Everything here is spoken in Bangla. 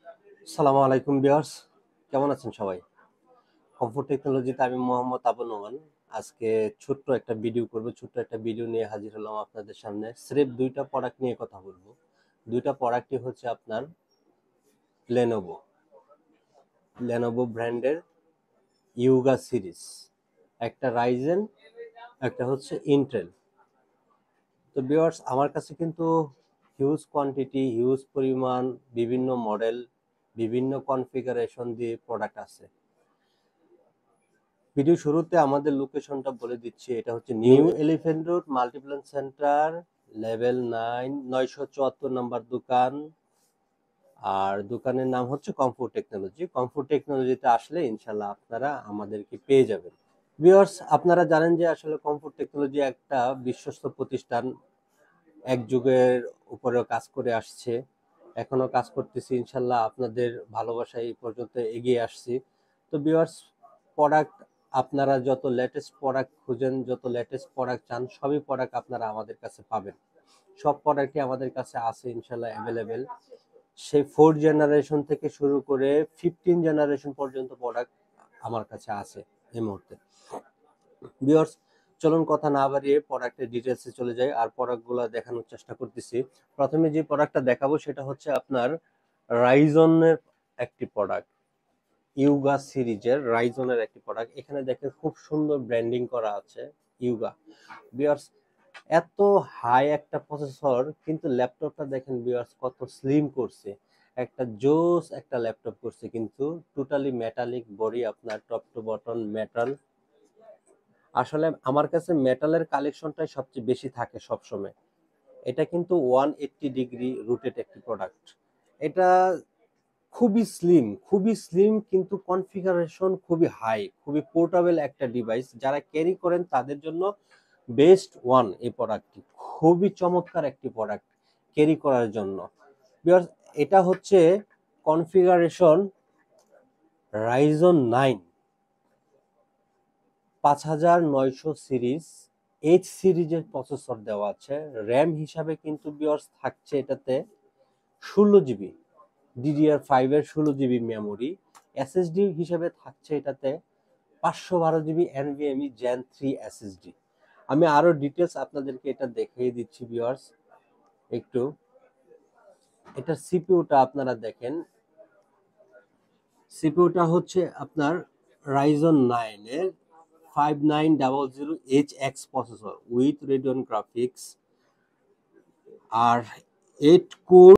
আসসালামু আলাইকুম ভিউয়ার্স, কেমন আছেন সবাই? কমফোর্ট টেকনোলজিতে আমি মোহাম্মদ আবু নোমান। আজকে ছোট্ট একটা ভিডিও করব। ছোট্ট একটা ভিডিও নিয়ে হাজির হলাম আপনাদের সামনে। স্রেফ ২টা প্রোডাক্ট নিয়ে কথা বলবো। ২টা প্রোডাক্টই হচ্ছে আপনার Lenovo। Lenovo ব্র্যান্ডের ইউগা সিরিজ। একটা রাইজেন, একটা হচ্ছে ইন্টেল। তো ভিউয়ার্স, আমার কাছে কিন্তু হিউজ কোয়ান্টিটি, হিউজ পরিমাণ, বিভিন্ন মডেল, বিভিন্ন কনফিগারেশন দিয়ে প্রোডাক্ট আছে। ভিডিও শুরুতে আমাদের লোকেশনটা বলে দিচ্ছি। এটা হচ্ছে new elephant road, Multiplan centre, level 9, 974 number দোকান। আর দোকানের নাম হচ্ছে কমফোর্ট টেকনোলজি। কমফোর্ট টেকনোলজিতে আসলে ইনশাল্লাহ আপনারা আমাদেরকে পেয়ে যাবেন। ভিউয়ার্স, আপনারা জানেন যে আসলে কমফোর্ট টেকনোলজি একটা বিশ্বস্ত প্রতিষ্ঠান। এক যুগের উপরেও কাজ করে আসছে, এখনো কাজ করতেছি। ইনশাল্লাহ আপনাদের ভালোবাসায় এই পর্যন্ত এগিয়ে আসছি। তো ভিউয়ার্স, প্রোডাক্ট আপনারা যত লেটেস্ট প্রোডাক্ট খুঁজেন, যত লেটেস্ট প্রোডাক্ট চান, সবই প্রোডাক্ট আপনারা আমাদের কাছে পাবেন। সব প্রোডাক্টই আমাদের কাছে আছে ইনশাল্লাহ অ্যাভেলেবেল। সেই 4 জেনারেশন থেকে শুরু করে 15 জেনারেশন পর্যন্ত প্রোডাক্ট আমার কাছে আছে এই মুহূর্তে। ভিউয়ার্স, চলুন কথা না বাড়িয়ে প্রোডাক্টের ডিটেলসে চলে যাই আর প্রোডাক্টগুলো দেখানোর চেষ্টা করতেছি। প্রথমে যে প্রোডাক্টটা দেখাবো সেটা হচ্ছে আপনার রাইজনের একটি প্রোডাক্ট, ইউগা সিরিজের রাইজনের একটি প্রোডাক্ট। এখানে দেখেন খুব সুন্দর ব্র্যান্ডিং করা আছে ইউগা। ভিউয়ার্স, এত হাই একটা প্রসেসর, কিন্তু ল্যাপটপটা দেখেন ভিউয়ার্স কত স্লিম করছে। একটা জোস একটা ল্যাপটপ করছে, কিন্তু টোটালি মেটালিক বডি, আপনার টপ টু বটম মেটাল। আসলে আমার কাছে মেটালের কালেকশনটাই সবচেয়ে বেশি থাকে সবসময়। এটা কিন্তু 180 ডিগ্রি রুটেড একটি প্রোডাক্ট। এটা খুবই স্লিম, কিন্তু কনফিগারেশন খুবই হাই, খুবই পোর্টেবল একটা ডিভাইস। যারা ক্যারি করেন তাদের জন্য বেস্ট ওয়ান এই প্রোডাক্টটি। খুবই চমৎকার একটি প্রোডাক্ট ক্যারি করার জন্য। বিকজ এটা হচ্ছে কনফিগারেশন রাইজন 9 5900 সিরিজ, এইচ সিরিজের প্রসেসর দেওয়া আছে। র্যাম হিসাবে কিন্তু বিয়ার্স থাকছে এটাতে 16 জিবি, DDR5 এর 16 জিবি মেমোরি। এসএসডি হিসেবে থাকছে এটাতে 512 জিবি NVMe Gen 3 SSD। আমি আরো ডিটেলস আপনাদেরকে এটা দেখিয়ে দিচ্ছি ভিউয়ার্স একটু। এটার সিপিইউটা আপনারা দেখেন। সিপিইউটা হচ্ছে আপনার রাইজন 9 এর 5900HX processor with Radeon graphics আর 8 কোর